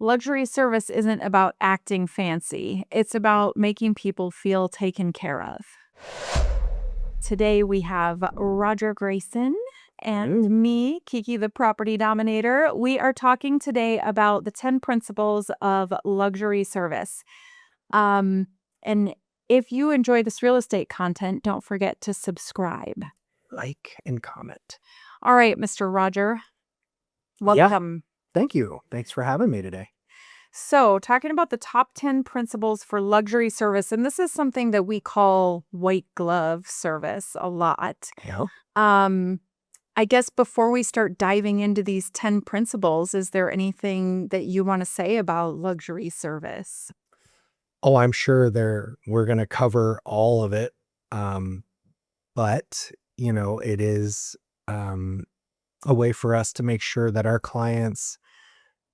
Luxury service isn't about acting fancy. It's about making people feel taken care of. Today we have Roger Grayson and me, Kiki the Property Dominator. We are talking today about the 10 principles of luxury service. And if you enjoy this real estate content, don't forget to subscribe. Like and comment. All right, Mr. Roger, welcome. Thank you. Thanks for having me today. So, talking about the top 10 principles for luxury service, and this is something that we call white glove service a lot. Yeah. I guess before we start diving into these 10 principles, is there anything that you want to say about luxury service? Oh, I'm sure we're going to cover all of it. But, it is a way for us to make sure that our clients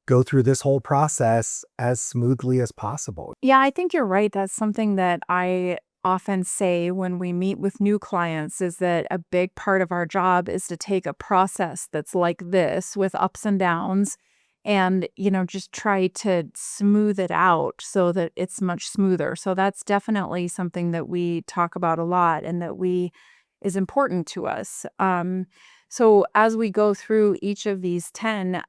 go through this whole process as smoothly as possible. Yeah, I think you're right. That's something that I often say when we meet with new clients is that a big part of our job is to take a process that's like this with ups and downs and, just try to smooth it out so that it's much smoother. So that's definitely something that we talk about a lot and that we is important to us. So as we go through each of these 10,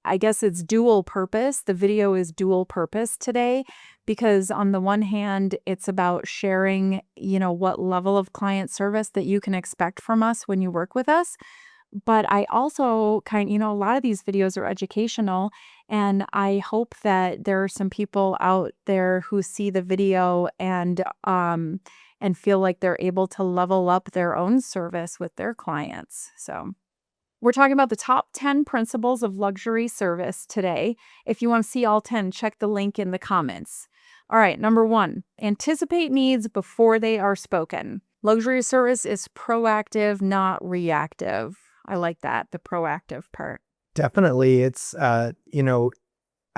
I guess it's dual purpose. The video is dual purpose today because on the one hand, it's about sharing, what level of client service that you can expect from us when you work with us. But I also a lot of these videos are educational, and I hope that there are some people out there who see the video and feel like they're able to level up their own service with their clients. So we're talking about the top 10 principles of luxury service today. If you want to see all 10, check the link in the comments. All right, number 1, anticipate needs before they are spoken. Luxury service is proactive, not reactive. I like that, the proactive part. Definitely. It's, I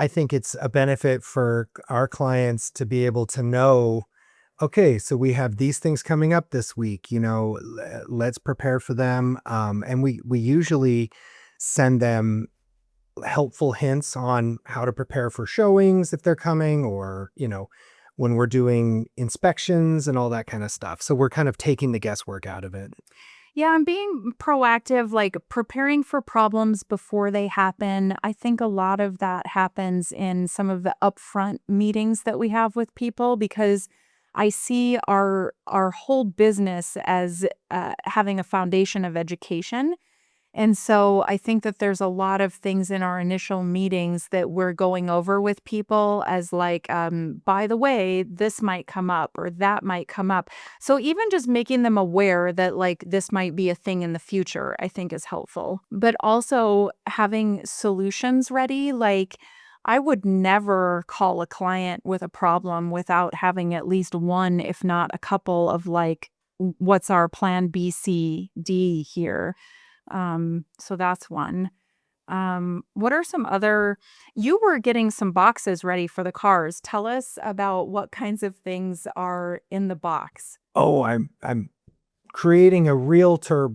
think it's a benefit for our clients to be able to know, okay, so we have these things coming up this week, let's prepare for them. And we usually send them helpful hints on how to prepare for showings if they're coming, or, when we're doing inspections and all that kind of stuff. So we're kind of taking the guesswork out of it. Yeah, I'm being proactive, like preparing for problems before they happen. I think a lot of that happens in some of the upfront meetings that we have with people because I see our whole business as having a foundation of education. And so I think that there's a lot of things in our initial meetings that we're going over with people as like, by the way, this might come up or that might come up. So even just making them aware that like this might be a thing in the future, I think is helpful. But also having solutions ready, like I would never call a client with a problem without having at least one, if not a couple of like, what's our plan B, C, D here? So that's one. What are some other, you were getting some boxes ready for the cars. Tell us about what kinds of things are in the box. Oh, I'm creating a Realtor,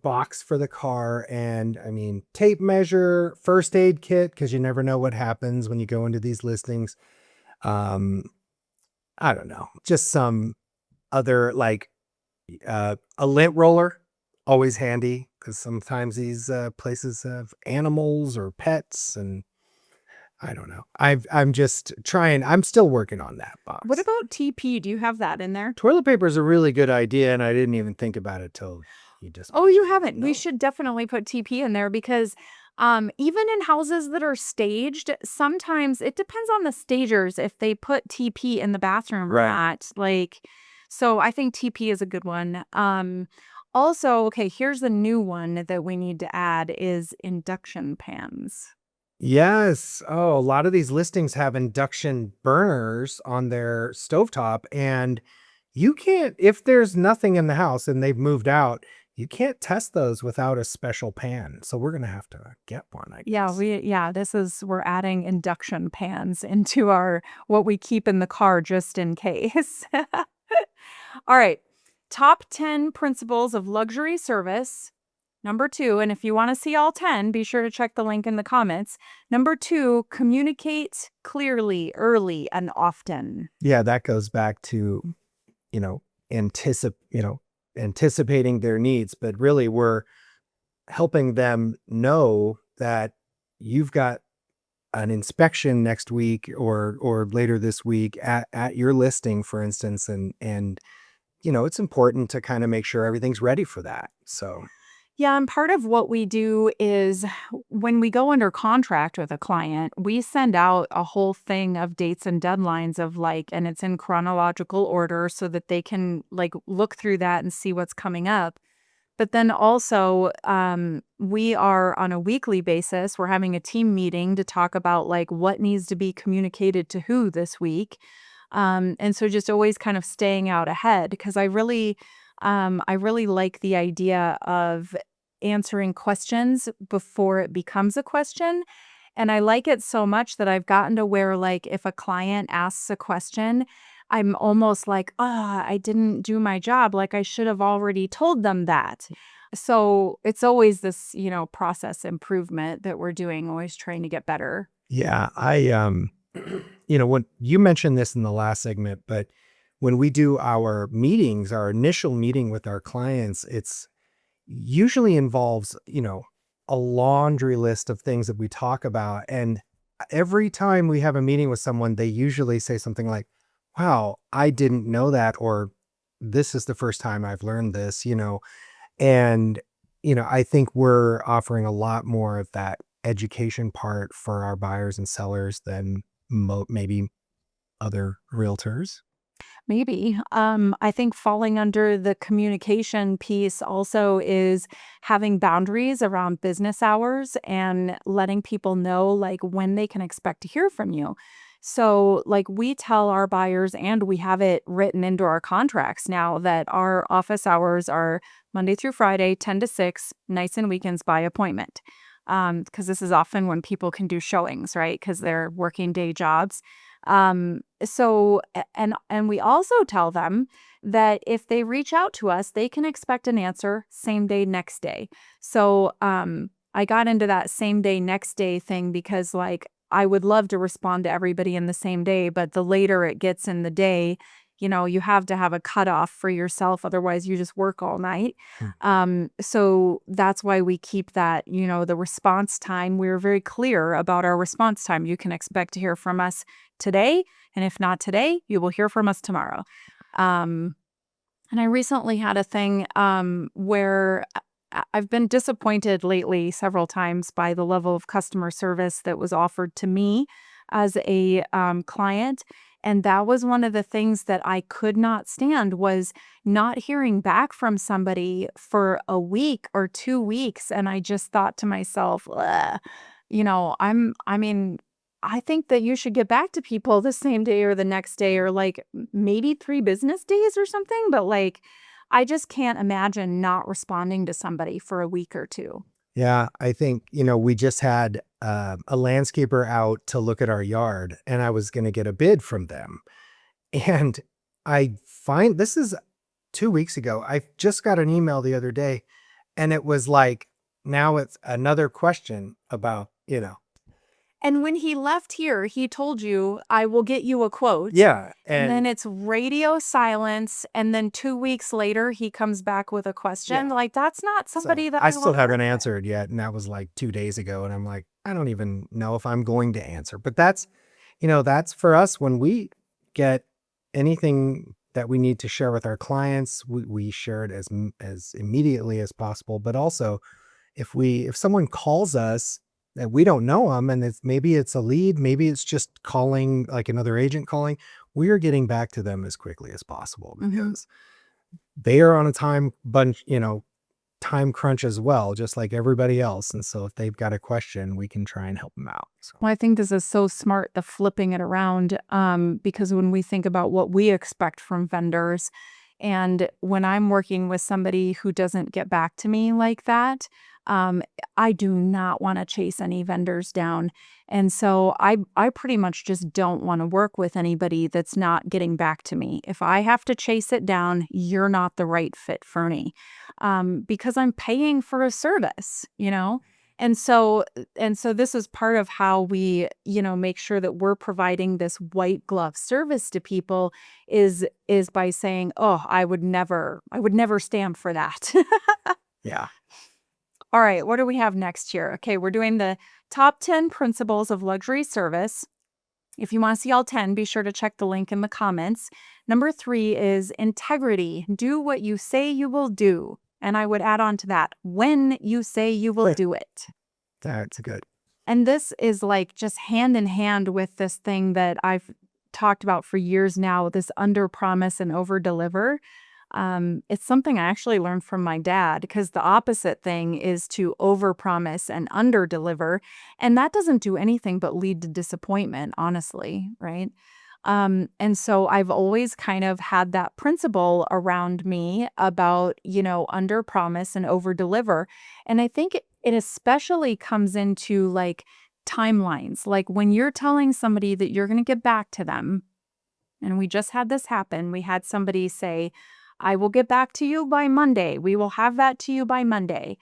box for the car, and tape measure, first aid kit, because you never know what happens when you go into these listings. I don't know, just some other like a lint roller, always handy because sometimes these places have animals or pets, and I don't know. I'm just trying. I'm still working on that box. What about TP? Do you have that in there? Toilet paper is a really good idea, and I didn't even think about it till you just. Oh, you haven't. No. We should definitely put TP in there because even in houses that are staged, sometimes it depends on the stagers if they put TP in the bathroom or Right. not. Like, so I think TP is a good one. Also, okay, here's a new one that we need to add is induction pans. Yes. Oh, a lot of these listings have induction burners on their stovetop, and you can't, if there's nothing in the house and they've moved out, you can't test those without a special pan. So we're going to have to get one, I guess. We're adding induction pans into our what we keep in the car just in case. All right. Top 10 principles of luxury service. Number two, and if you want to see all 10, be sure to check the link in the comments. Number two, communicate clearly, early, and often. Yeah, that goes back to, you know, anticipating their needs, but really we're helping them know that you've got an inspection next week or later this week at your listing, for instance, and it's important to kind of make sure everything's ready for that. So Yeah, and part of what we do is when we go under contract with a client, we send out a whole thing of dates and deadlines of like, and it's in chronological order so that they can like look through that and see what's coming up. But then also, we are on a weekly basis, we're having a team meeting to talk about like what needs to be communicated to who this week. And so just always kind of staying out ahead because I really like the idea of answering questions before it becomes a question. And I like it so much that I've gotten to where, like, if a client asks a question, I'm almost like, ah, I didn't do my job. Like, I should have already told them that. So it's always this, process improvement that we're doing, always trying to get better. yeah, when you mentioned this in the last segment, but when we do our meetings, our initial meeting with our clients, it's usually involves, a laundry list of things that we talk about. And every time we have a meeting with someone, they usually say something like, wow, I didn't know that, or this is the first time I've learned this. And, I think we're offering a lot more of that education part for our buyers and sellers than maybe other realtors. Maybe. I think falling under the communication piece also is having boundaries around business hours and letting people know like when they can expect to hear from you. So, like, we tell our buyers, and we have it written into our contracts now that our office hours are Monday through Friday, 10 to 6, nights and weekends by appointment. Because this is often when people can do showings, right? Because they're working day jobs. And we also tell them that if they reach out to us, they can expect an answer same day, next day. So, I got into that same day, next day thing because like I would love to respond to everybody in the same day, but the later it gets in the day, you have to have a cutoff for yourself. Otherwise, you just work all night. Hmm. So that's why we keep that, the response time. We're very clear about our response time. You can expect to hear from us today. And if not today, you will hear from us tomorrow. Um, and I recently had a thing where I've been disappointed lately several times by the level of customer service that was offered to me as a client. And that was one of the things that I could not stand was not hearing back from somebody for a week or 2 weeks. And I just thought to myself, "Ugh," I mean, I think that you should get back to people the same day or the next day or like maybe 3 business days or something. But like, I just can't imagine not responding to somebody for a week or two. Yeah, I think, we just had a landscaper out to look at our yard, and I was going to get a bid from them. And I find this is 2 weeks ago. I just got an email the other day, and it was like, now it's another question about. And when he left here, he told you, I will get you a quote. Yeah. And And then it's radio silence. And then 2 weeks later, he comes back with a question. yeah. Like, that's not So somebody that I I still want to haven't work with. answered yet. And that was like 2 days ago. And I'm like, I don't even know if I'm going to answer. But that's for us when we get anything that we need to share with our clients, we share it as immediately as possible. But also, if someone calls us that we don't know them, and maybe it's a lead, maybe it's just calling like another agent calling, we are getting back to them as quickly as possible Mhm. because they are on a time crunch as well, just like everybody else. And so if they've got a question, we can try and help them out. So Well, I think this is so smart, the flipping it around, because when we think about what we expect from vendors, and when I'm working with somebody who doesn't get back to me like that, Um, I do not want to chase any vendors down. And so I pretty much just don't want to work with anybody that's not getting back to me. If I have to chase it down, you're not the right fit for me. Because I'm paying for a service, you know? And so this is part of how we, make sure that we're providing this white glove service to people is by saying, "Oh, I would never stand for that." Yeah. All right, what do we have next here? Okay, we're doing the top 10 principles of luxury service. If you want to see all 10, be sure to check the link in the comments. Number 3 is integrity. Do what you say you will do. And I would add on to that, when you say you will do it. That's good. And this is like just hand in hand with this thing that I've talked about for years now, this under promise and over deliver. It's something I actually learned from my dad because the opposite thing is to overpromise and underdeliver, and that doesn't do anything but lead to disappointment, honestly, right? And so I've always kind of had that principle around me about, under promise and over deliver. And I think it especially comes into like timelines. Like when you're telling somebody that you're going to get back to them, and we just had this happen. We had somebody say, I will get back to you by Monday. We will have that to you by Monday.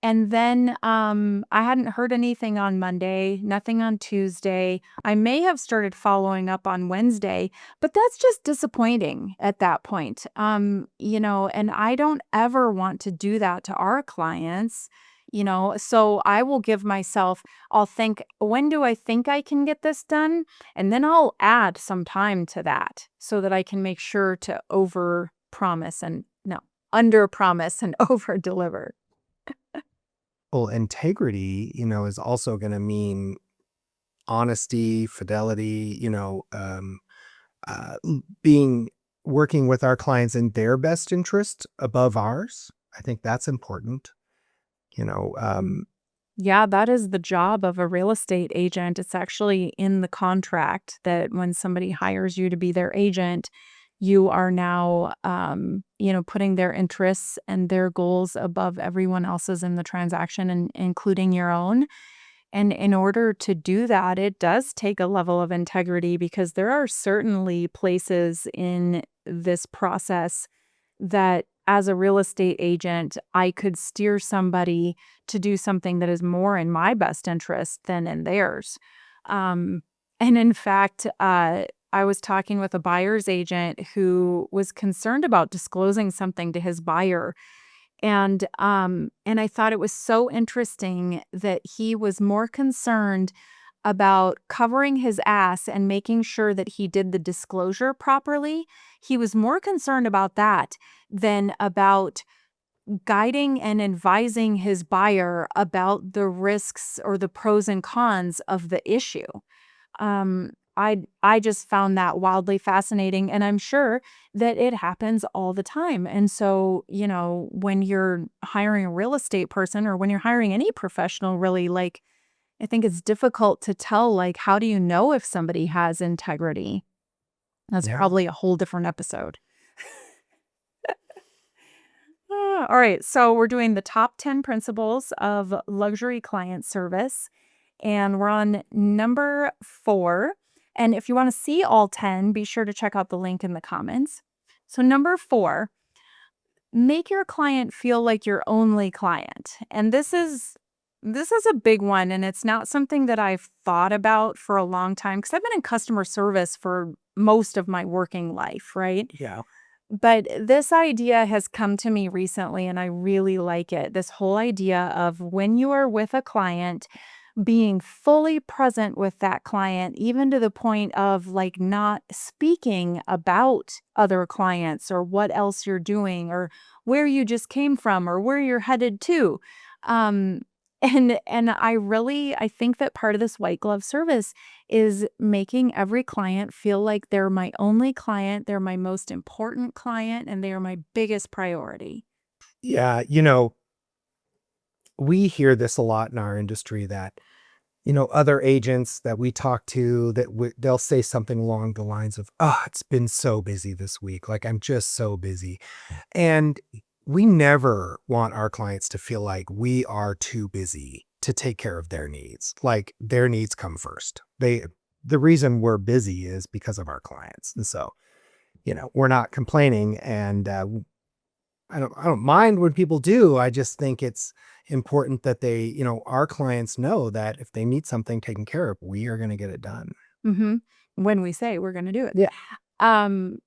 And then I hadn't heard anything on Monday, nothing on Tuesday. I may have started following up on Wednesday, but that's just disappointing at that point. And I don't ever want to do that to our clients. So I will give myself, I'll think, when do I think I can get this done? And then I'll add some time to that so that I can make sure to over promise and no, under promise and over deliver. Well, integrity, is also going to mean honesty, fidelity, being working with our clients in their best interest above ours. I think that's important. You know, Yeah, that is the job of a real estate agent. It's actually in the contract that when somebody hires you to be their agent, you are now, putting their interests and their goals above everyone else's in the transaction, and including your own. And in order to do that, it does take a level of integrity because there are certainly places in this process that as a real estate agent, I could steer somebody to do something that is more in my best interest than in theirs. Um, and in fact, I was talking with a buyer's agent who was concerned about disclosing something to his buyer, and I thought it was so interesting that he was more concerned about covering his ass and making sure that he did the disclosure properly. He was more concerned about that than about guiding and advising his buyer about the risks or the pros and cons of the issue. I just found that wildly fascinating, and I'm sure that it happens all the time. And so, when you're hiring a real estate person or when you're hiring any professional, really, like, I think it's difficult to tell, like, how do you know if somebody has integrity? That's yeah. probably a whole different episode. All right, so we're doing the top 10 principles of luxury client service, and we're on number 4. And if you want to see all 10, be sure to check out the link in the comments. So, number 4, make your client feel like your only client. And this is a big one, and it's not something that I've thought about for a long time because I've been in customer service for most of my working life, right? Yeah. But this idea has come to me recently, and I really like it. This whole idea of when you are with a client, being fully present with that client, even to the point of like not speaking about other clients or what else you're doing or where you just came from or where you're headed to. Um, and I think that part of this white glove service is making every client feel like they're my only client, they're my most important client, and they are my biggest priority. Yeah. We hear this a lot in our industry that, other agents that we talk to that they'll say something along the lines of, oh, it's been so busy this week. Like I'm just so busy. And we never want our clients to feel like we are too busy to take care of their needs. Like their needs come first. The reason we're busy is because of our clients. And so, we're not complaining, and I don't mind when people do. I just think it's important that our clients know that if they need something taken care of, we are going to get it done. Mhm. When we say we're gonna do it. Yeah. Um,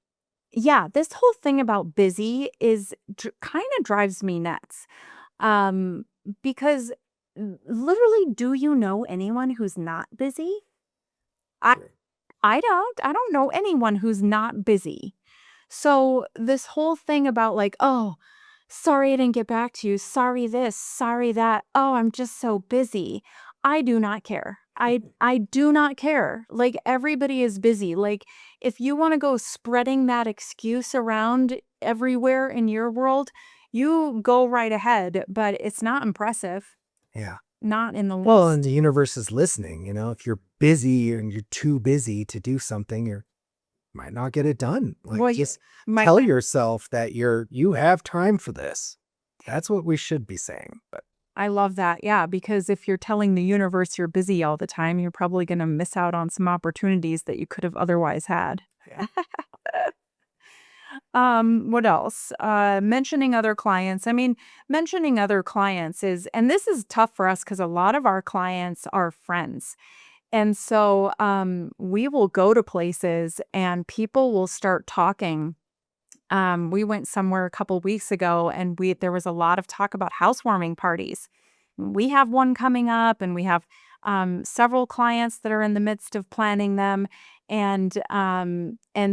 yeah, this whole thing about busy is kinda drives me nuts. Um, because literally, do you know anyone who's not busy? I I don't know anyone who's not busy. So this whole thing about like, "Oh, sorry I didn't get back to you. Sorry this, sorry that. Oh, I'm just so busy." I do not care. I do not care. Like everybody is busy. Like if you want to go spreading that excuse around everywhere in your world, you go right ahead, but it's not impressive. Yeah. Not in the Well, and least. the universe is listening. If you're busy and you're too busy to do something, you might not get it done. Like, Well, just my tell yourself that you have time for this. That's what we should be saying. But I love that. Yeah, because if you're telling the universe you're busy all the time, you're probably going to miss out on some opportunities that you could have otherwise had. yeah. What else? Mentioning other clients. I mean, mentioning other clients is, and this is tough for us because a lot of our clients are friends. And so we will go to places and people will start talking. We went somewhere a couple weeks ago and there was a lot of talk about housewarming parties. We have one coming up and we have several clients that are in the midst of planning them. And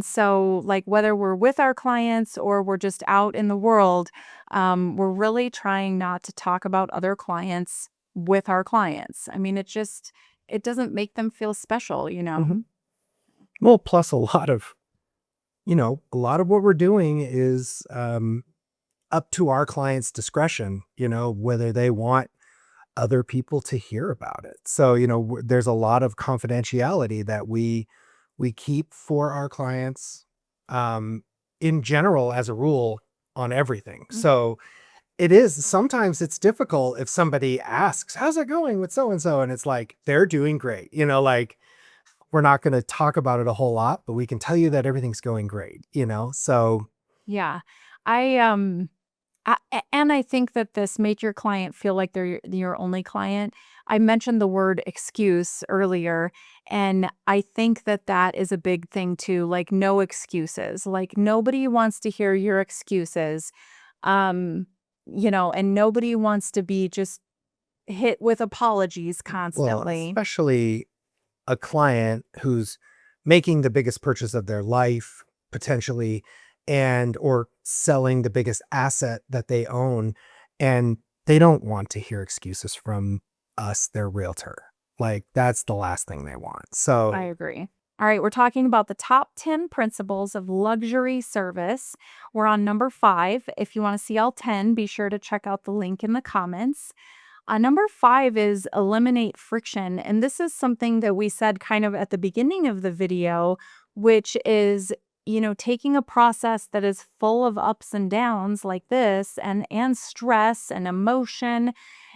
so like whether we're with our clients or we're just out in the world, we're really trying not to talk about other clients with our clients. I mean, it doesn't make them feel special, you know? Mhm. Well, plus a lot of what we're doing is up to our clients' discretion, whether they want other people to hear about it. So, there's a lot of confidentiality that we keep for our clients, um, in general, as a rule, on everything. So sometimes it's difficult if somebody asks, "How's it going with so and so?" And it's like, they're doing great. Like, we're not going to talk about it a whole lot, but we can tell you that everything's going great. So, Yeah. I and I think that this made your client feel like they're your only client. I mentioned the word excuse earlier, and I think that that is a big thing too. Like no excuses. Like nobody wants to hear your excuses. Um, and nobody wants to be just hit with apologies well, constantly. especially a client who's making the biggest purchase of their life potentially, and or selling the biggest asset that they own, and they don't want to hear excuses from us, their realtor. Like, that's the last thing they want. I So, agree. All right, we're talking about the top 10 principles of luxury service. We're on number 5. If you want to see all 10, be sure to check out the link in the comments. Number 5 is eliminate friction. And this is something that we said kind of at the beginning of the video, which is, taking a process that is full of ups and downs like this and stress and emotion,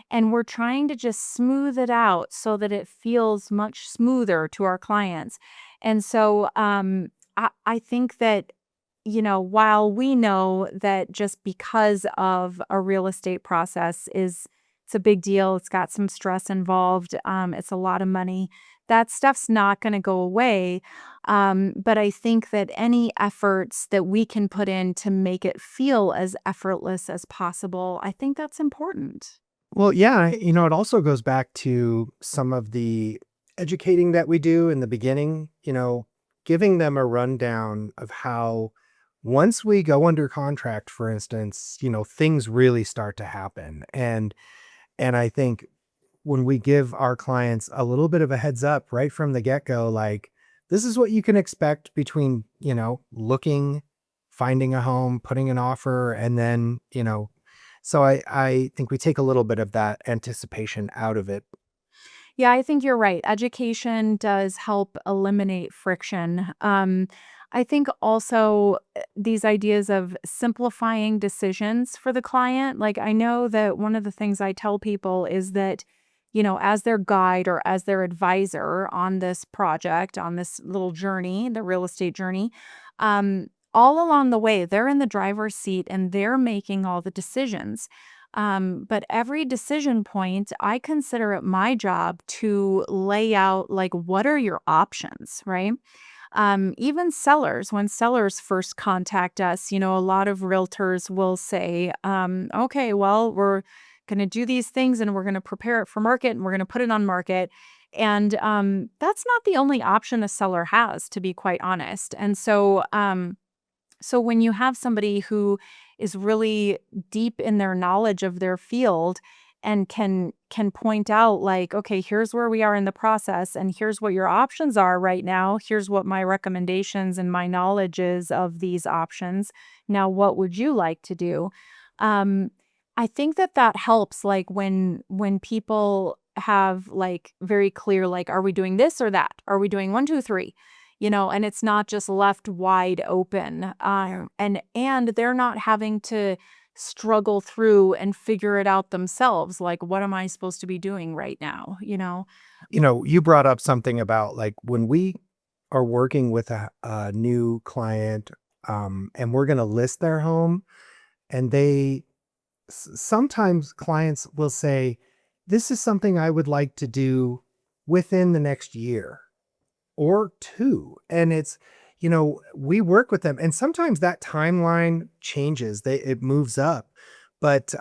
and we're trying to just smooth it out so that it feels much smoother to our clients. And so I think that, while we know that just because of a real estate process it's a big deal, it's got some stress involved, it's a lot of money. That stuff's not going to go away. But I think that any efforts that we can put in to make it feel as effortless as possible, I think that's important. well, yeah, it also goes back to some of the educating that we do in the beginning, giving them a rundown of how, once we go under contract, for instance, things really start to happen. And I think when we give our clients a little bit of a heads up right from the get-go, like, this is what you can expect between, looking, finding a home, putting an offer, and then, so I think we take a little bit of that anticipation out of it. Yeah, I think you're right. Education does help eliminate friction. I think also these ideas of simplifying decisions for the client. Like, I know that one of the things I tell people is that, as their guide or as their advisor on this project, on this little journey, the real estate journey, all along the way, they're in the driver's seat and they're making all the decisions. But every decision point, I consider it my job to lay out like what are your options, right? Even sellers, when sellers first contact us, a lot of realtors will say, okay, well, we're going to do these things and we're going to prepare it for market and we're going to put it on market. And that's not the only option a seller has, to be quite honest. And so when you have somebody who is really deep in their knowledge of their field and can point out like, okay, here's where we are in the process and here's what your options are right now. Here's what my recommendations and my knowledge is of these options. Now, what would you like to do? Um, I think that that helps like when people have like very clear like, are we doing this or that? Are we doing one, two, three? And it's not just left wide open. And they're not having to struggle through and figure it out themselves. Like, what am I supposed to be doing right now? You brought up something about like when we are working with a new client, and we're going to list their home, and sometimes clients will say, this is something I would like to do within the next year or two. And we work with them, and sometimes that timeline changes, it moves up. But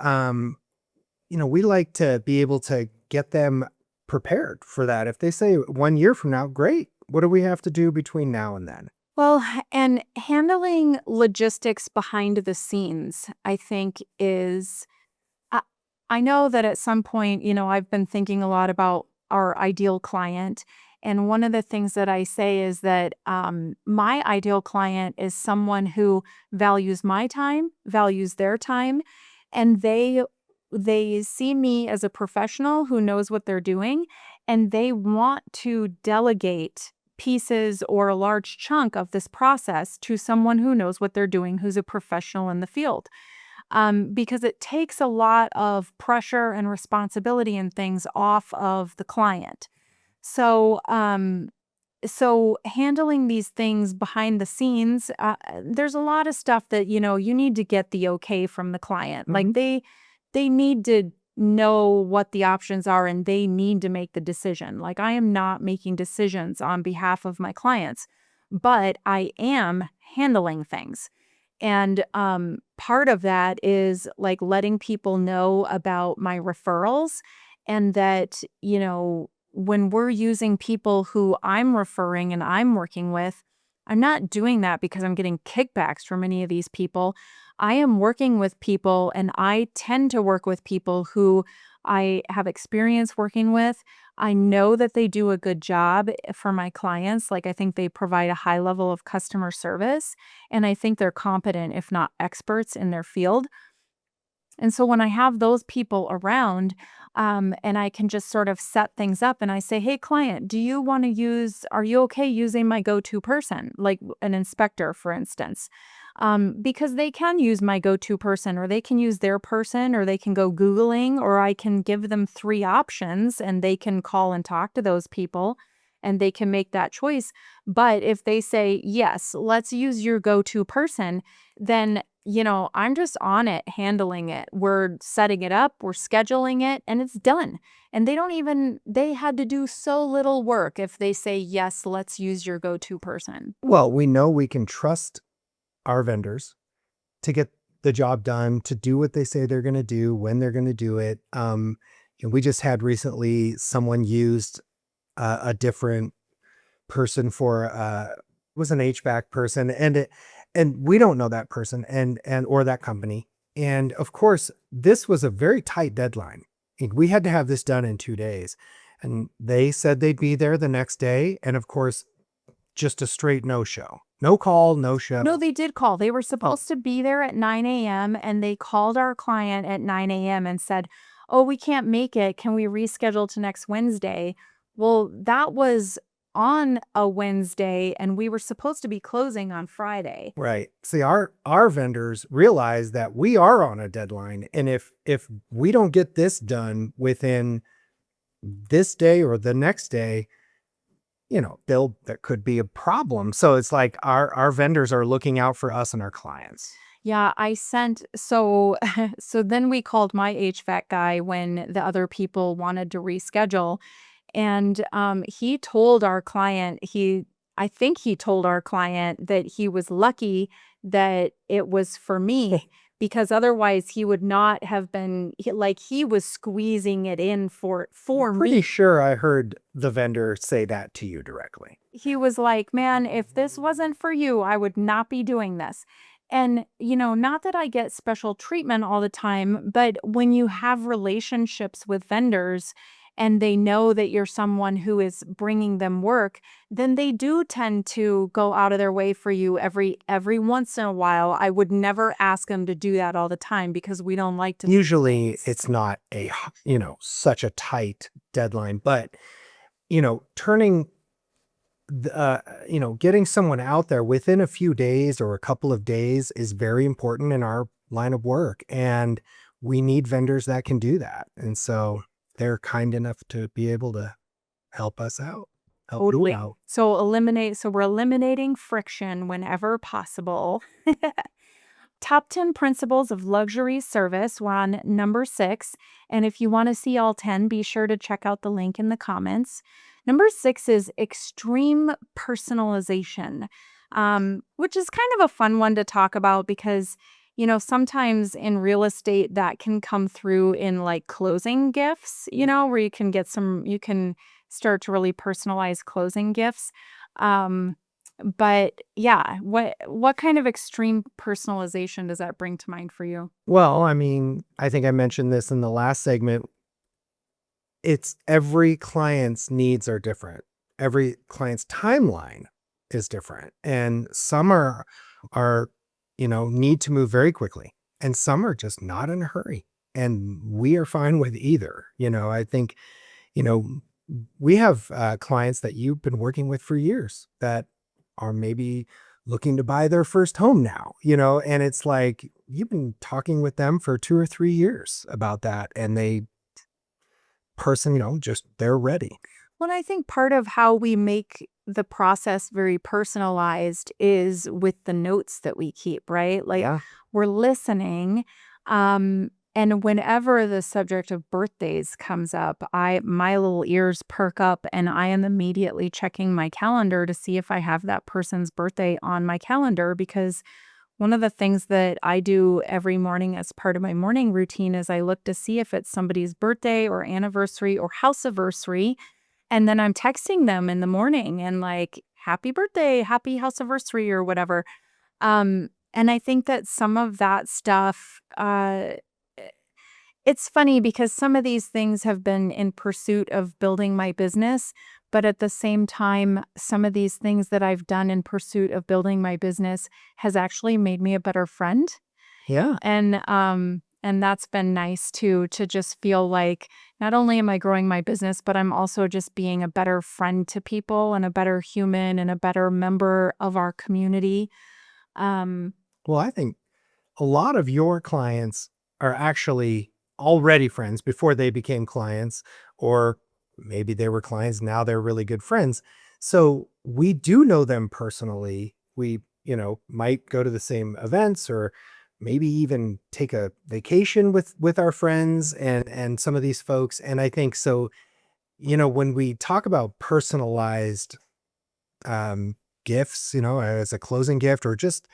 we like to be able to get them prepared for that. If they say 1 year from now, great. What do we have to do between now and then? Well, and handling logistics behind the scenes, I think is I I know that at some point, I've been thinking a lot about our ideal client. And one of the things that I say is that my ideal client is someone who values my time, values their time, and they see me as a professional who knows what they're doing, and they want to delegate pieces or a large chunk of this process to someone who knows what they're doing, who's a professional in the field because it takes a lot of pressure and responsibility and things off of the client. So, so handling these things behind the scenes, there's a lot of stuff that you need to get the okay from the client. Mhm. Like they need to know what the options are and they need to make the decision. Like I am not making decisions on behalf of my clients, but I am handling things. And part of that is like letting people know about my referrals and that, when we're using people who I'm referring and I'm working with, I'm not doing that because I'm getting kickbacks from any of these people. I am working with people and I tend to work with people who I have experience working with. I know that they do a good job for my clients. Like, I think they provide a high level of customer service, and I think they're competent, if not experts in their field. And so when I have those people around, and I can just sort of set things up and I say, hey, client, are you okay using my go to person, like an inspector, for instance? Because they can use my go to person, or they can use their person, or they can go Googling, or I can give them three options and they can call and talk to those people and they can make that choice. But if they say, yes, let's use your go to person, then I'm just on it, handling it. We're setting it up, we're scheduling it, and it's done. And they had to do so little work if they say, yes, let's use your go to person. Well, we know we can trust our vendors to get the job done, to do what they say they're going to do, when they're going to do it. And we just had recently someone used a different person for was an HVAC person, and we don't know that person and or that company. And of course, this was a very tight deadline. We had to have this done in 2 days, and they said they'd be there the next day. And of course, just a straight no show, no call, no No, show. they did call. They were Oh, supposed to be there at 9 a.m. and they called our client at 9 a.m. and said, "Oh, we can't make it. Can we reschedule to next Wednesday?" Well, that was on a Wednesday, and we were supposed to be closing on Friday. Right. See, our vendors realize that we are on a deadline, and if we don't get this done within this day or the next day, they'll that could be a problem. So it's like our vendors are looking out for us and our clients. Yeah, I sent so then we called my HVAC guy when the other people wanted to reschedule, and, he told our client I think he told our client that he was lucky that it was for me, because otherwise he would not have been he was squeezing it in for Pretty me. sure I heard the vendor say that to you directly. He was like, "Man, if this wasn't for you, I would not be doing this." And, not that I get special treatment all the time, but when you have relationships with vendors and they know that you're someone who is bringing them work, then they do tend to go out of their way for you every once in a while. I would never ask them to do that all the time because we don't like to miss Usually things. it's not such a tight deadline, but turning getting someone out there within a few days or a couple of days is very important in our line of work. And we need vendors that can do that. And so they're kind enough to be able to help us out, help me Totally. out. So we're eliminating friction whenever possible. Top 10 principles of luxury service. We're on number 6. And if you want to see all 10, be sure to check out the link in the comments. Number 6 is extreme personalization, which is kind of a fun one to talk about because, sometimes in real estate that can come through in like closing gifts, where you can start to really personalize closing gifts. Um, but yeah, what kind of extreme personalization does that bring to mind for you? Well, I mean, I think I mentioned this in the last segment. It's every client's needs are different. Every client's timeline is different. And some are, need to move very quickly. And some are just not in a hurry. And we are fine with either. I think, you know, we have clients that you've been working with for years that are maybe looking to buy their first home now, and it's like you've been talking with them for 2 or 3 years about that. And just they're ready. Well, I think part of how we make the process very personalized is with the notes that we keep, right? Like Yeah. we're listening. And whenever the subject of birthdays comes up, my little ears perk up and I am immediately checking my calendar to see if I have that person's birthday on my calendar, because one of the things that I do every morning as part of my morning routine is I look to see if it's somebody's birthday or anniversary or house anniversary. And then I'm texting them in the morning and like, happy birthday, happy house anniversary or whatever. And I think that some of that stuff, it's funny because some of these things have been in pursuit of building my business, but at the same time, some of these things that I've done in pursuit of building my business has actually made me a better friend. Yeah. And that's been nice too, to just feel like not only am I growing my business, but I'm also just being a better friend to people and a better human and a better member of our community. Um, Well, I think a lot of your clients are actually already friends before they became clients, or maybe they were clients, now they're really good friends. So we do know them personally. We, might go to the same events or maybe even take a vacation with our friends and some of these folks. And I think so, when we talk about personalized gifts, as a closing gift or just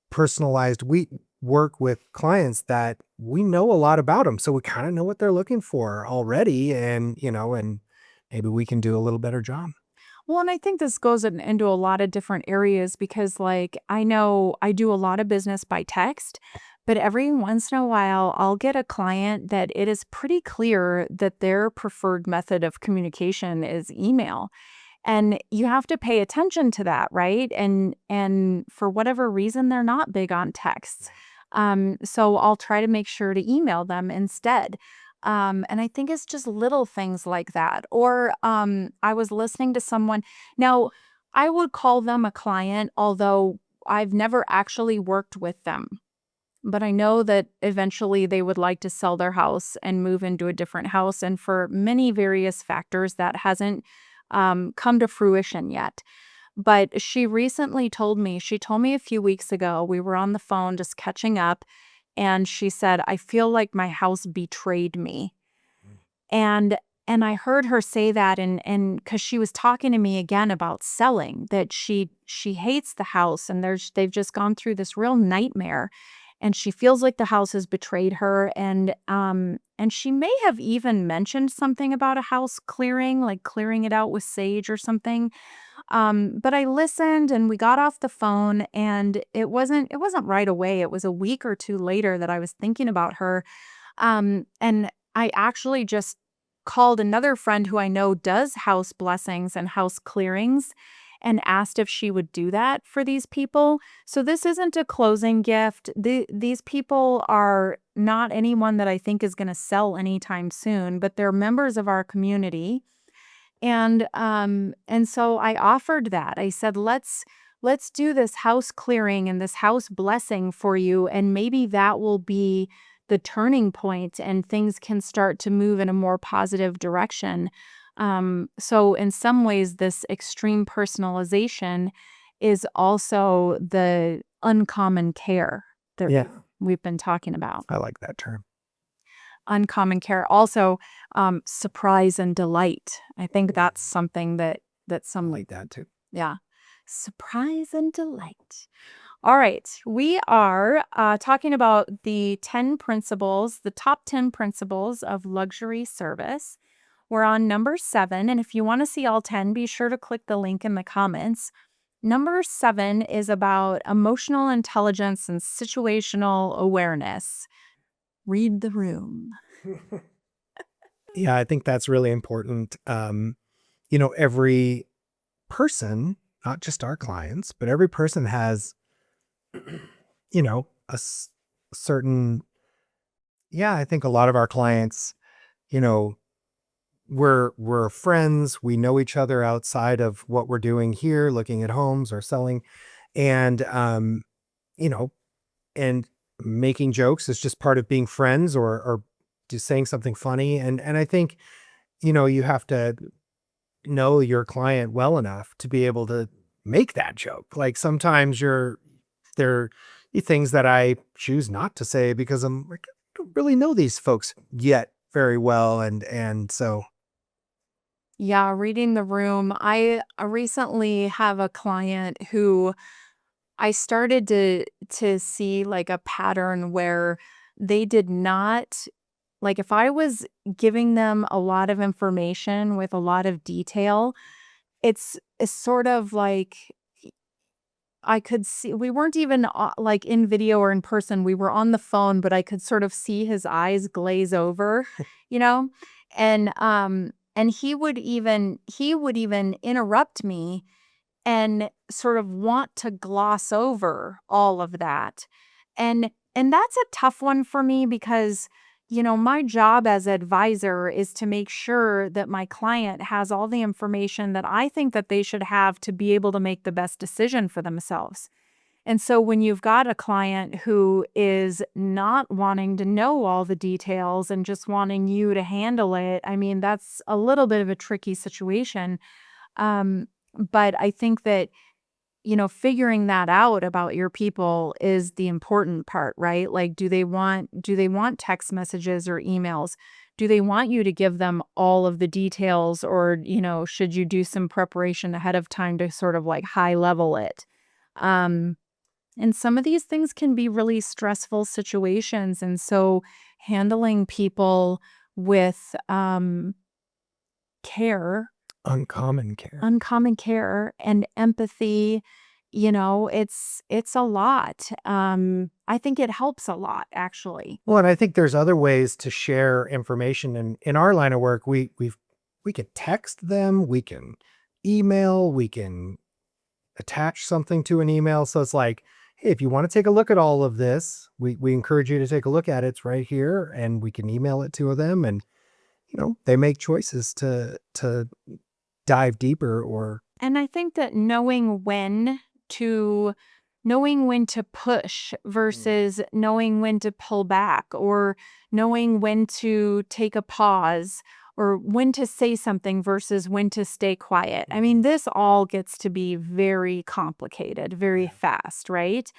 personalized, we work with clients that we know a lot about them, so we kind of know what they're looking for already, and maybe we can do a little better job. well, and I think this goes into a lot of different areas because, like, I know I do a lot of business by text, but every once in a while, I'll get a client that it is pretty clear that their preferred method of communication is email. And you have to pay attention to that, right? And for whatever reason, they're not big on texts. So I'll try to make sure to email them instead. And I think it's just little things like that. Or I was listening to someone. Now, I would call them a client, although I've never actually worked with them. But I know that eventually they would like to sell their house and move into a different house. And for many various factors, that hasn't come to fruition yet. But she told me a few weeks ago, we were on the phone just catching up, and she said, I feel like my house betrayed me. And I heard her say that, and because she was talking to me again about selling, that she hates the house, and they've just gone through this real nightmare, and she feels like the house has betrayed her, and she may have even mentioned something about a house clearing, like clearing it out with sage or something. But I listened and we got off the phone, and it wasn't right away. It was a week or two later that I was thinking about her. And I actually just called another friend who I know does house blessings and house clearings and asked if she would do that for these people. So this isn't a closing gift. These people are not anyone that I think is going to sell anytime soon, but they're members of our community. And so I offered that. I said, let's do this house clearing and this house blessing for you, and maybe that will be the turning point and things can start to move in a more positive direction. So in some ways, this extreme personalization is also the uncommon care that Yeah, we've been talking about. I like that term. Uncommon care. Also, surprise and delight. I think that's something that I some like that too. yeah. Surprise and delight. All right. We are talking about the 10 principles, the top 10 principles of luxury service. We're on number 7. And if you want to see all 10, be sure to click the link in the comments. Number 7 is about emotional intelligence and situational awareness. Read the room. Yeah, I think that's really important. Every person, not just our clients, but every person has, certain, yeah, I think a lot of our clients, you know, we're friends, we know each other outside of what we're doing here, looking at homes or selling. And, you know, and making jokes is just part of being friends, or just saying something funny. And I think, you have to know your client well enough to be able to make that joke. Like sometimes there are things that I choose not to say because I'm like, I don't really know these folks yet very well. And so Yeah, reading the room. I recently have a client who I started to see like a pattern where they did not like if I was giving them a lot of information with a lot of detail, it's sort of like I could see we weren't even like in video or in person. We were on the phone, but I could sort of see his eyes glaze over, you know? And he would even interrupt me and sort of want to gloss over all of that. And that's a tough one for me because my job as advisor is to make sure that my client has all the information that I think that they should have to be able to make the best decision for themselves. And so when you've got a client who is not wanting to know all the details and just wanting you to handle it, I mean, that's a little bit of a tricky situation. But I think that figuring that out about your people is the important part, right? Like, do they want text messages or emails? Do they want you to give them all of the details, or, should you do some preparation ahead of time to sort of like high level it? Um, and some of these things can be really stressful situations. And so handling people with care, uncommon care. uncommon care and empathy, it's a lot. I think it helps a lot, actually. Well, and I think there's other ways to share information. And in our line of work, we can text them, we can email, we can attach something to an email. So it's like, hey, if you want to take a look at all of this, we encourage you to take a look at it. It's right here, and we can email it to them, and they make choices to dive deeper or And I think that to knowing when to push versus knowing when to pull back, or knowing when to take a pause, or when to say something versus when to stay quiet. I mean, this all gets to be very complicated, very yeah. fast, right?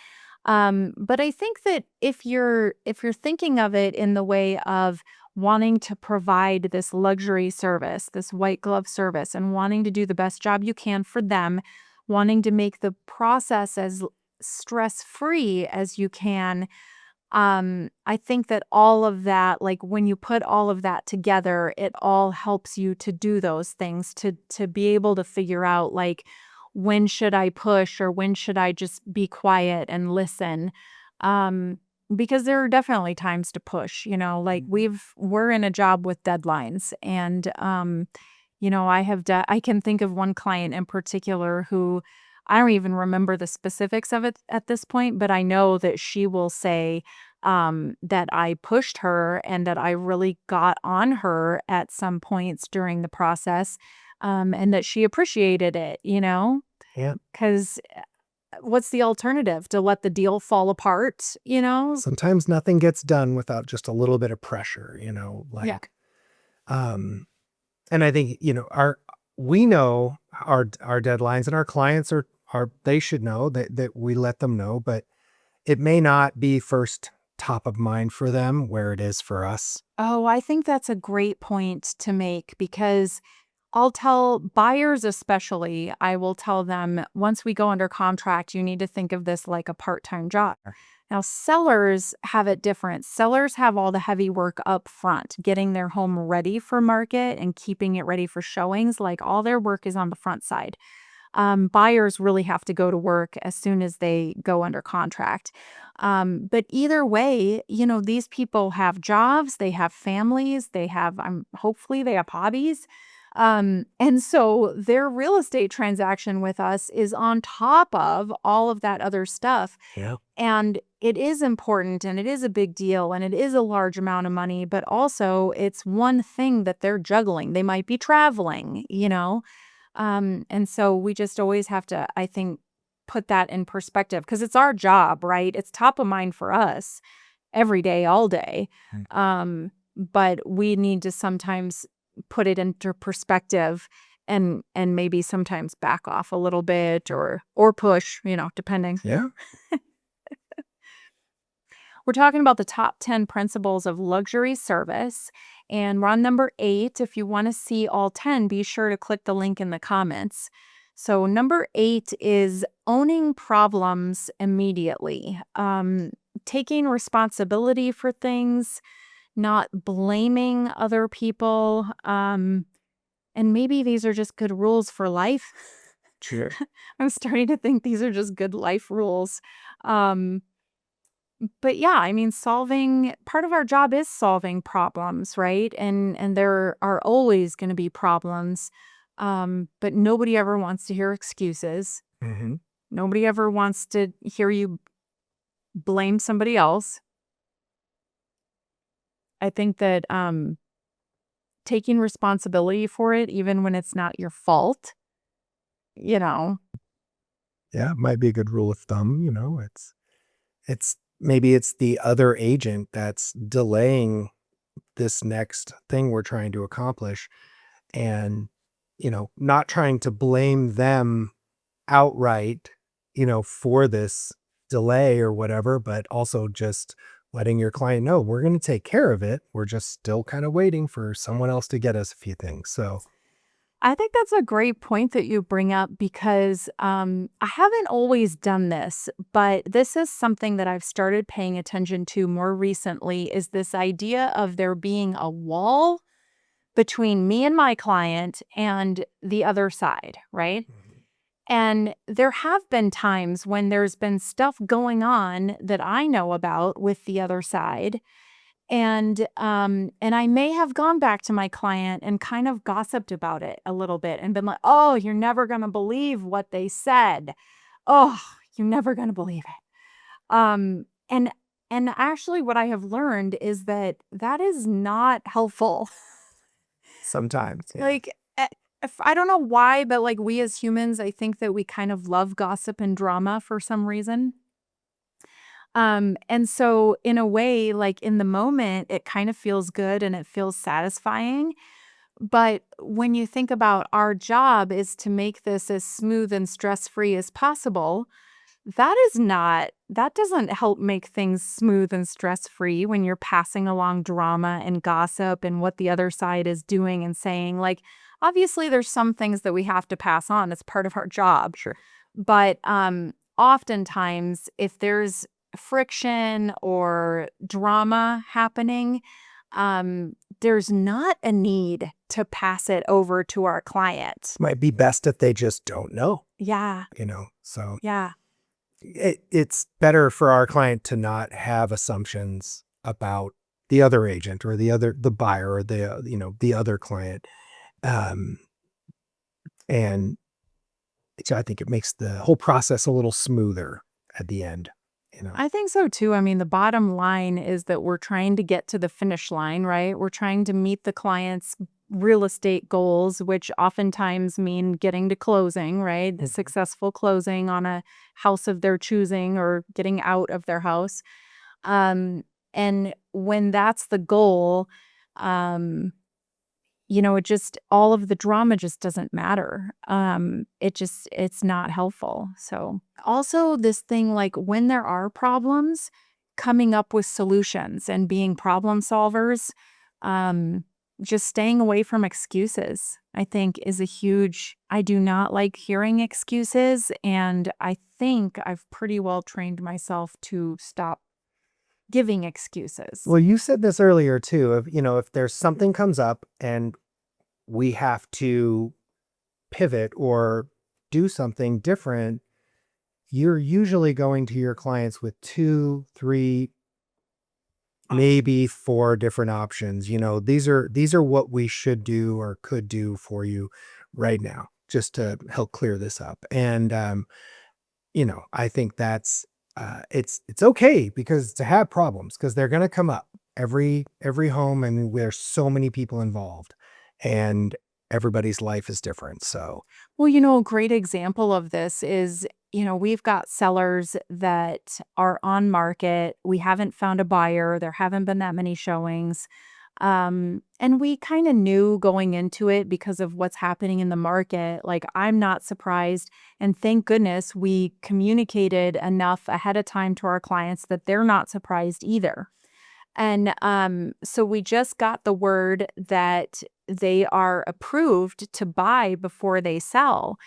But I think that if you're thinking of it in the way of wanting to provide this luxury service, this white glove service, and wanting to do the best job you can for them, wanting to make the process as stress free as you can, I think that all of that, like when you put all of that together, it all helps you to do those things, to be able to figure out, like, when should I push or when should I just be quiet and listen? Um, because there are definitely times to push, like Mhm. we're in a job with deadlines, and I can think of one client in particular who I don't even remember the specifics of it at this point, but I know that she will say that I pushed her and that I really got on her at some points during the process, and that she appreciated it, Yeah. because what's the alternative? To let the deal fall apart, you know? Sometimes nothing gets done without just a little bit of pressure, Yeah. um, and I think, we know our deadlines, and our clients are they should know that we let them know, but it may not be first top of mind for them where it is for us. Oh, I think that's a great point to make, because I'll tell buyers, especially, I will tell them, once we go under contract, you need to think of this like a part-time job. Now, sellers have it different. Sellers have all the heavy work up front, getting their home ready for market and keeping it ready for showings. Like, all their work is on the front side. Buyers really have to go to work as soon as they go under contract. But either way, these people have jobs, they have families, they have, hopefully they have hobbies. And so their real estate transaction with us is on top of all of that other stuff. Yeah. And it is important, and it is a big deal, and it is a large amount of money, but also it's one thing that they're juggling. They might be traveling. And so we just always have to, I think, put that in perspective, because it's our job, right? It's top of mind for us every day, all day. Mm. But we need to sometimes put it into perspective, and maybe sometimes back off a little bit, or push, depending. Yeah. We're talking about the top 10 principles of luxury service, and we're on number 8. If you want to see all 10, be sure to click the link in the comments. So, number 8 is owning problems immediately, taking responsibility for things, not blaming other people. And maybe these are just good rules for life. Sure. I'm starting to think these are just good life rules. Um, but yeah, I mean, solving part of our job is solving problems, right? And there are always going to be problems. But nobody ever wants to hear excuses. Hmm. Nobody ever wants to hear you blame somebody else. I think that taking responsibility for it, even when it's not your fault, you know. Yeah, it might be a good rule of thumb. It's maybe it's the other agent that's delaying this next thing we're trying to accomplish, and not trying to blame them outright, for this delay or whatever, but also just letting your client know we're going to take care of it. We're just still kind of waiting for someone else to get us a few things. So, I think that's a great point that you bring up, because I haven't always done this, but this is something that I've started paying attention to more recently, is this idea of there being a wall between me and my client and the other side, right? mhm. And there have been times when there's been stuff going on that I know about with the other side, and I may have gone back to my client and kind of gossiped about it a little bit and been like, "Oh, you're never gonna believe what they said. Oh, you're never gonna believe it." And actually what I have learned is that that is not helpful. Sometimes, yeah. Like, if I don't know why, but, like, we as humans, I think that we kind of love gossip and drama for some reason. And so in a way, like, in the moment, it kind of feels good and it feels satisfying, but when you think about our job is to make this as smooth and stress-free as possible, that doesn't help make things smooth and stress-free when you're passing along drama and gossip and what the other side is doing and saying, like, obviously, there's some things that we have to pass on, it's part of our job, Sure. but, oftentimes, if there's friction or drama happening, there's not a need to pass it over to our client. Might be best if they just don't know, Yeah, so yeah. it's better for our client to not have assumptions about the other agent or the buyer or the other client. Um, and so I think it makes the whole process a little smoother at the end. I think so too. I mean, the bottom line is that we're trying to get to the finish line, right? We're trying to meet the client's real estate goals, which oftentimes mean getting to closing, right? The Mhm. successful closing on a house of their choosing or getting out of their house. And when that's the goal, um, it just all of the drama just doesn't matter. It's not helpful. So, also this thing like when there are problems, coming up with solutions and being problem solvers, um, just staying away from excuses, I think is a huge I do not like hearing excuses, and I think I've pretty well trained myself to stop giving excuses. Well, you said this earlier too, if there's something comes up and we have to pivot or do something different, you're usually going to your clients with 2, 3, maybe 4 different options. These are what we should do or could do for you right now, just to help clear this up. And I think that's it's okay because to have problems because they're going to come up every home. I mean, there's so many people involved, and everybody's life is different. So Well, a great example of this is, we've got sellers that are on market. We haven't found a buyer. There haven't been that many showings. And we kind of knew going into it because of what's happening in the market. Like, I'm not surprised. And thank goodness we communicated enough ahead of time to our clients that they're not surprised either. And so we just got the word that they are approved to buy before they sell.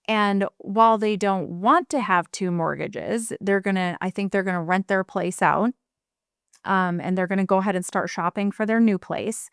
And while they don't want to have two mortgages, I think they're gonna rent their place out. And they're gonna go ahead and start shopping for their new place.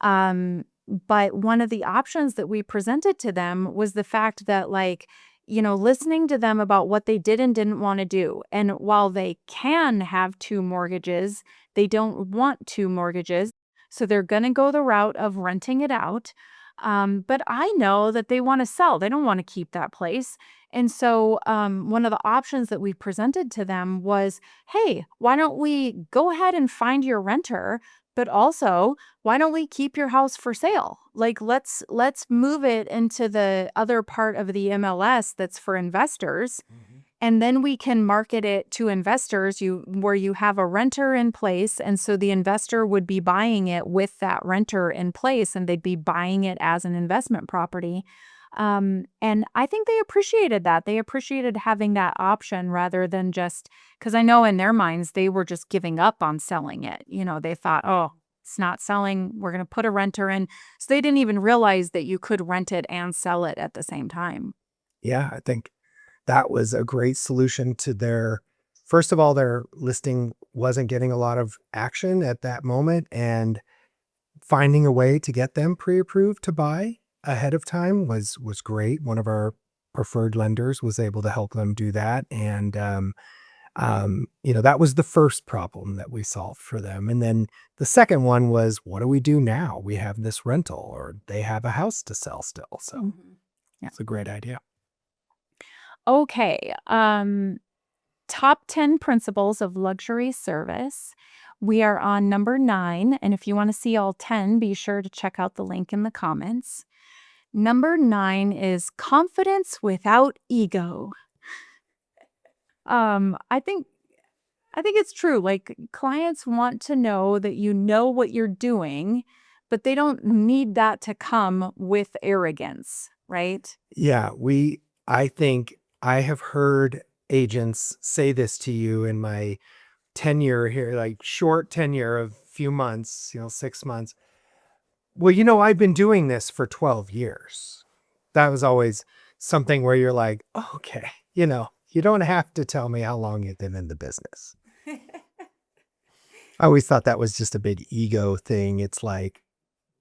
But one of the options that we presented to them was the fact that, like, listening to them about what they did and didn't want to do. And while they can have two mortgages, they don't want two mortgages. So they're going to go the route of renting it out. But I know that they want to sell, they don't want to keep that place. And so, one of the options that we presented to them was, hey, why don't we go ahead and find your renter? But also, why don't we keep your house for sale? Like, let's move it into the other part of the MLS that's for investors, Mhm. and then we can market it to investors where you have a renter in place, and so the investor would be buying it with that renter in place, and they'd be buying it as an investment property. And I think they appreciated that. They appreciated having that option rather than just because I know in their minds they were just giving up on selling it. They thought, oh, it's not selling. We're going to put a renter in. So they didn't even realize that you could rent it and sell it at the same time. Yeah, I think that was a great solution to their first of all, their listing wasn't getting a lot of action at that moment, and finding a way to get them pre-approved to buy ahead of time was great. One of our preferred lenders was able to help them do that, and that was the first problem that we solved for them. And then the second one was, what do we do now? We have this rental, or they have a house to sell still. So Mhm. Yeah. it's a great idea. Okay. Top 10 principles of luxury service. We are on number 9, and if you want to see all 10, be sure to check out the link in the comments. Number 9 is confidence without ego. Um, I think I think it's true. Like, clients want to know that you know what you're doing, but they don't need that to come with arrogance, right? Yeah, I think I have heard agents say this to you in my tenure here, like short tenure of few months, 6 months. Well, I've been doing this for 12 years. That was always something where you're like, "Oh, okay, you don't have to tell me how long you've been in the business." I always thought that was just a big ego thing. It's like,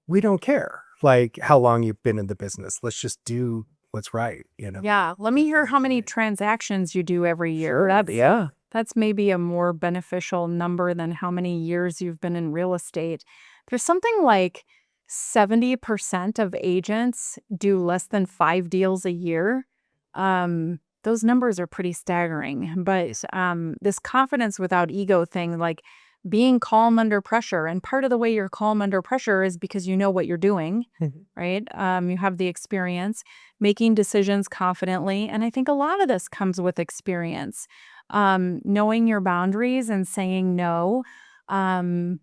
we don't care, like, how long you've been in the business. Let's just do what's right. Yeah, let me hear how many transactions you do every year. Sure. That's maybe a more beneficial number than how many years you've been in real estate. There's something like 70% of agents do less than 5 deals a year. Those numbers are pretty staggering, but this confidence without ego thing, like being calm under pressure, and part of the way you're calm under pressure is because you know what you're doing, Mhm. right? You have the experience making decisions confidently. And I think a lot of this comes with experience, knowing your boundaries and saying no. Um,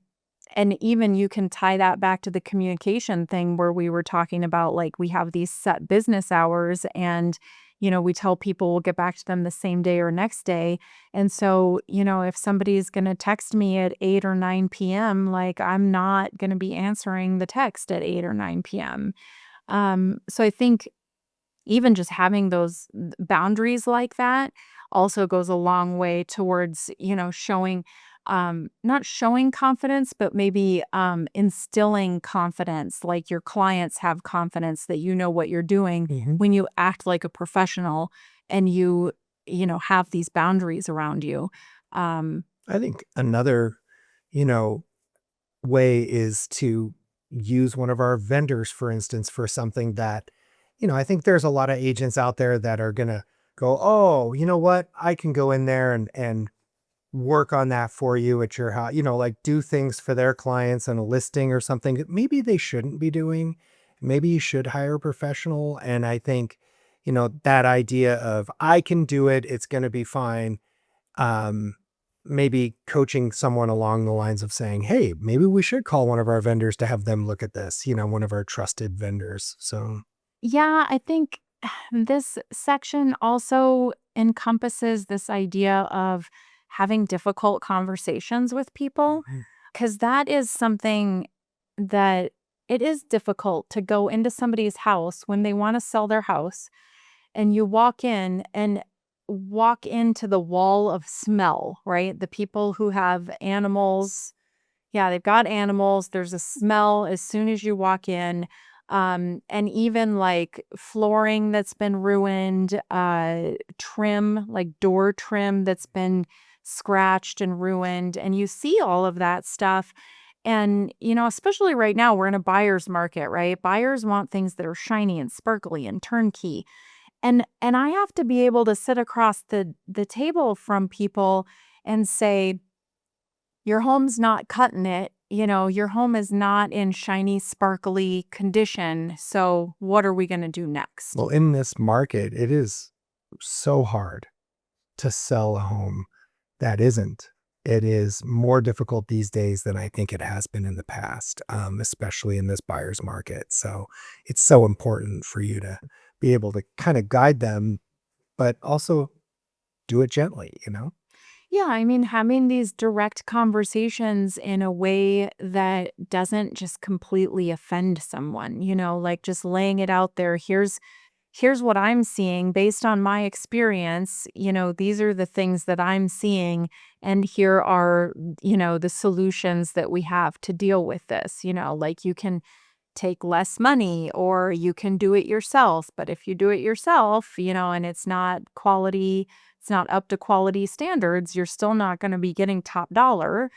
and even you can tie that back to the communication thing where we were talking about, like, we have these set business hours and, we tell people we'll get back to them the same day or next day. And so, if somebody's going to text me at 8 or 9 p.m., like, I'm not going to be answering the text at 8 or 9 p.m. So I think even just having those boundaries like that also goes a long way towards, showing, not showing confidence, but maybe instilling confidence. Like, your clients have confidence that you know what you're doing Mhm. when you act like a professional and you have these boundaries around you. Um, I think another, you know, way is to use one of our vendors, for instance, for something that, I think there's a lot of agents out there that are gonna go, "Oh, you know what? I can go in there and work on that for you at your house," like do things for their clients and a listing or something that maybe they shouldn't be doing. Maybe you should hire a professional. And I think, that idea of I can do it, it's gonna be fine. um, Maybe coaching someone along the lines of saying, "Hey, maybe we should call one of our vendors to have them look at this," one of our trusted vendors. So, yeah, I think this section also encompasses this idea of having difficult conversations with people, mhm, because that is something that it is difficult to go into somebody's house when they want to sell their house and you walk in and walk into the wall of smell, right? The people who have animals, yeah, they've got animals. There's a smell as soon as you walk in. And even like flooring that's been ruined, trim, like door trim that's been scratched and ruined. And you see all of that stuff. And, especially right now, we're in a buyer's market, right? Buyers want things that are shiny and sparkly and turnkey. And I have to be able to sit across the table from people and say, your home's not cutting it. Your home is not in shiny, sparkly condition. So what are we going to do next? well, in this market, it is so hard to sell a home that isn't. It is more difficult these days than I think it has been in the past, especially in this buyer's market. So it's so important for you to be able to kind of guide them, but also do it gently. Yeah, I mean, having these direct conversations in a way that doesn't just completely offend someone, like just laying it out there. Here's what I'm seeing based on my experience. These are the things that I'm seeing. And here are, the solutions that we have to deal with this. Like, you can take less money or you can do it yourself. But if you do it yourself, and it's not quality, it's not up to quality standards, you're still not going to be getting top dollar.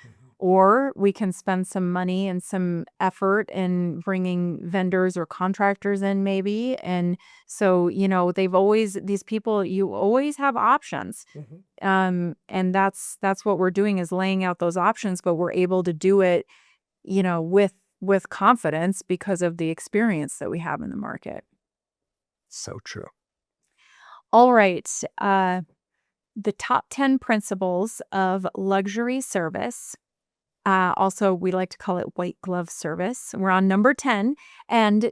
or we can spend some money and some effort in bringing vendors or contractors in maybe. And so, these people, you always have options. Mhm. And that's what we're doing, is laying out those options, but we're able to do it, with confidence because of the experience that we have in the market. So true. All right. The top 10 principles of luxury service. Also, we like to call it white glove service. We're on number 10. And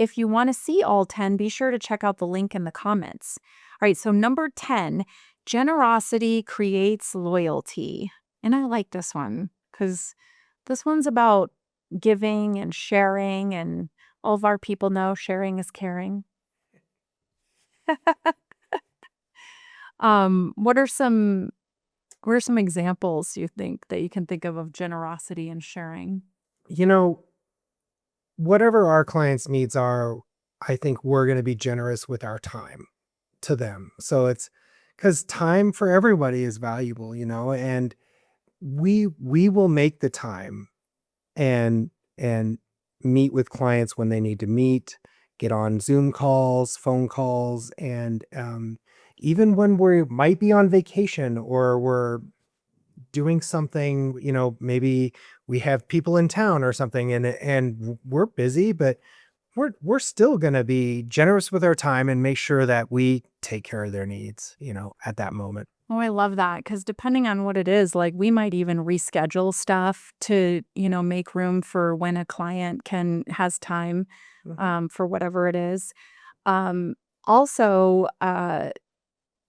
if you want to see all 10, be sure to check out the link in the comments. All right. So, number 10, generosity creates loyalty. And I like this one because this one's about giving and sharing. And all of our people know sharing is caring. Um, what are some what are some examples you think that you can think of generosity and sharing? You know, whatever our clients' needs are, I think we're going to be generous with our time to them. So it's because time for everybody is valuable, and we will make the time and meet with clients when they need to meet, get on Zoom calls, phone calls, and even when we might be on vacation or we're doing something, maybe we have people in town or something, and we're busy, but we're still going to be generous with our time and make sure that we take care of their needs, at that moment. Oh, I love that because depending on what it is, like we might even reschedule stuff to, make room for when a client has time Mhm. for whatever it is. Um, Also,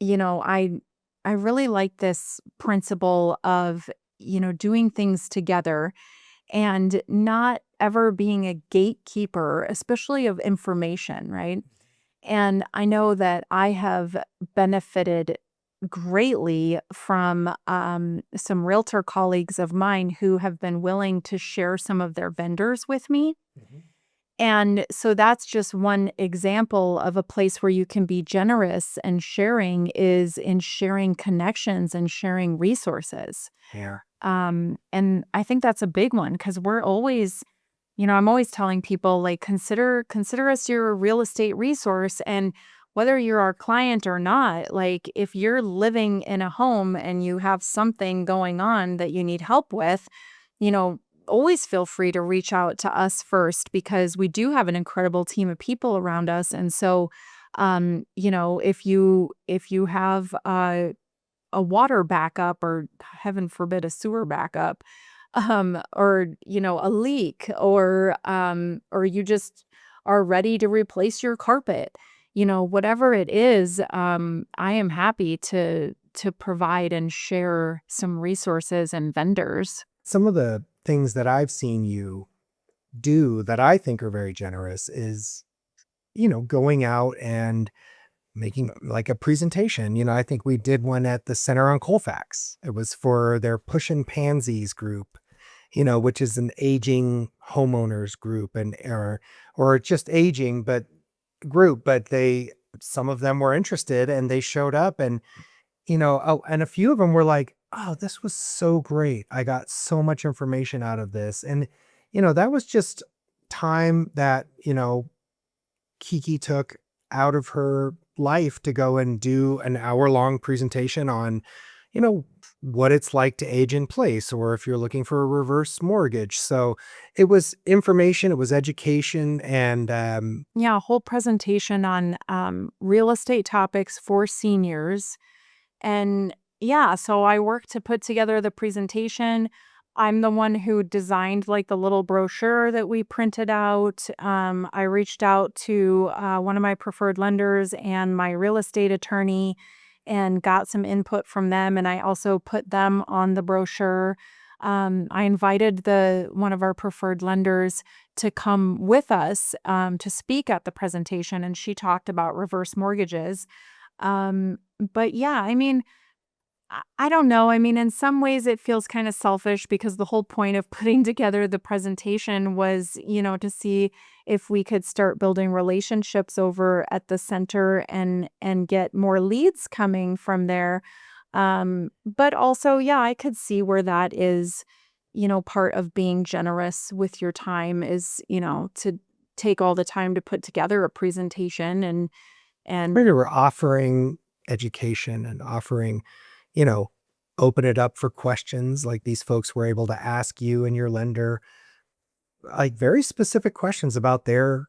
you know, I I really like this principle of, doing things together and not ever being a gatekeeper, especially of information, right? And I know that I have benefited greatly from some realtor colleagues of mine who have been willing to share some of their vendors with me. Mhm. And so that's just one example of a place where you can be generous, and sharing is in sharing connections and sharing resources. Yeah. And I think that's a big one because we're always, I'm always telling people, like, consider us your real estate resource. And whether you're our client or not, like if you're living in a home and you have something going on that you need help with, you know, always feel free to reach out to us first because we do have an incredible team of people around us. And so, if you have a water backup, or heaven forbid a sewer backup, or a leak, or you just are ready to replace your carpet, whatever it is, I am happy to provide and share some resources and vendors. Some of the things that I've seen you do that I think are very generous is, going out and making like a presentation. I think we did one at the Center on Colfax. It was for their Pushin' Pansies group, which is an aging homeowners group and or just aging, but group, but some of them were interested and they showed up and oh, and a few of them were like, "Oh, this was so great. I got so much information out of this." And that was just time that, Kiki took out of her life to go and do an hour-long presentation on, you know, what it's like to age in place, or if you're looking for a reverse mortgage. So it was information, it was education, and Yeah, a whole presentation on real estate topics for seniors. And yeah, so I worked to put together the presentation. I'm the one who designed like the little brochure that we printed out. I reached out to one of my preferred lenders and my real estate attorney and got some input from them. And I also put them on the brochure. I invited the one of our preferred lenders to come with us to speak at the presentation, and she talked about reverse mortgages. But yeah, I mean, I don't know. I mean, in some ways it feels kind of selfish because the whole point of putting together the presentation was, to see if we could start building relationships over at the center and get more leads coming from there. But also, yeah, I could see where that is, part of being generous with your time is, to take all the time to put together a presentation and Maybe we're offering education and offering, you know, open it up for questions like these folks were able to ask you and your lender, like very specific questions about their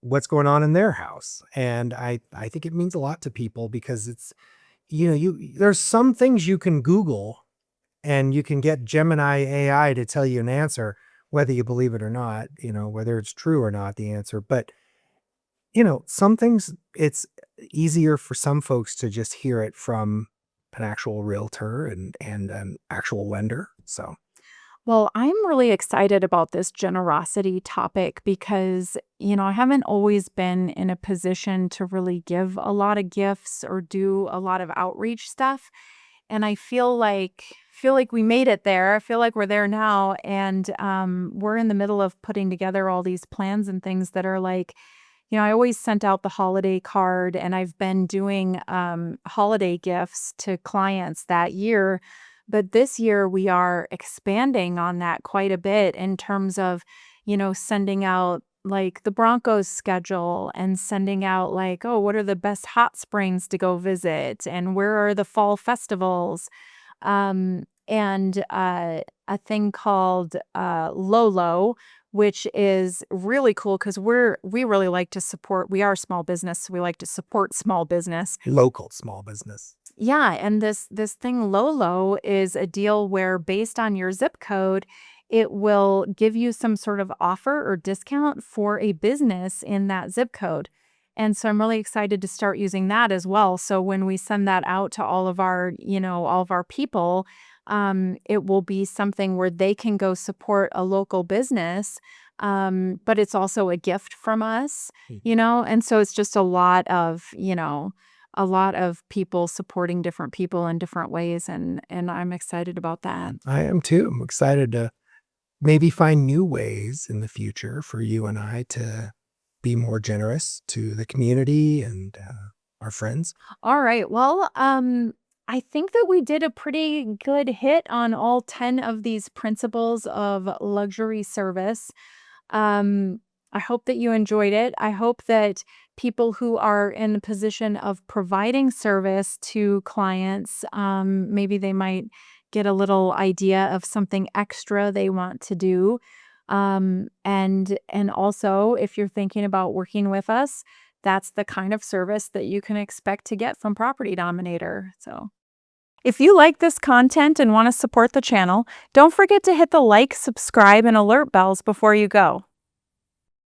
what's going on in their house. And I think it means a lot to people because it's, there's some things you can Google and you can get Gemini AI to tell you an answer, whether you believe it or not, whether it's true or not, the answer. But, some things it's easier for some folks to just hear it from an actual realtor and an actual lender. So well, I'm really excited about this generosity topic because, I haven't always been in a position to really give a lot of gifts or do a lot of outreach stuff. And I feel like we made it there. I feel like we're there now. And we're in the middle of putting together all these plans and things that are like, I always sent out the holiday card and I've been doing holiday gifts to clients that year. But this year we are expanding on that quite a bit in terms of, sending out like the Broncos schedule and sending out like, oh, what are the best hot springs to go visit and where are the fall festivals? And a thing called Lolo, which is really cool because we really like to support. We are a small business, so we like to support small business. local small business. Yeah, and this thing Lolo is a deal where based on your zip code, it will give you some sort of offer or discount for a business in that zip code. And so I'm really excited to start using that as well. So when we send that out to all of our people, it will be something where they can go support a local business. But it's also a gift from us, and so it's just a lot of people supporting different people in different ways, and I'm excited about that. I am too. I'm excited to maybe find new ways in the future for you and I to be more generous to the community and our friends. All right. Well, I think that we did a pretty good hit on all 10 of these principles of luxury service. I hope that you enjoyed it. I hope that people who are in a position of providing service to clients, maybe they might get a little idea of something extra they want to do. And also, if you're thinking about working with us, that's the kind of service that you can expect to get from Property Dominator. So, if you like this content and want to support the channel, don't forget to hit the like, subscribe, and alert bells before you go.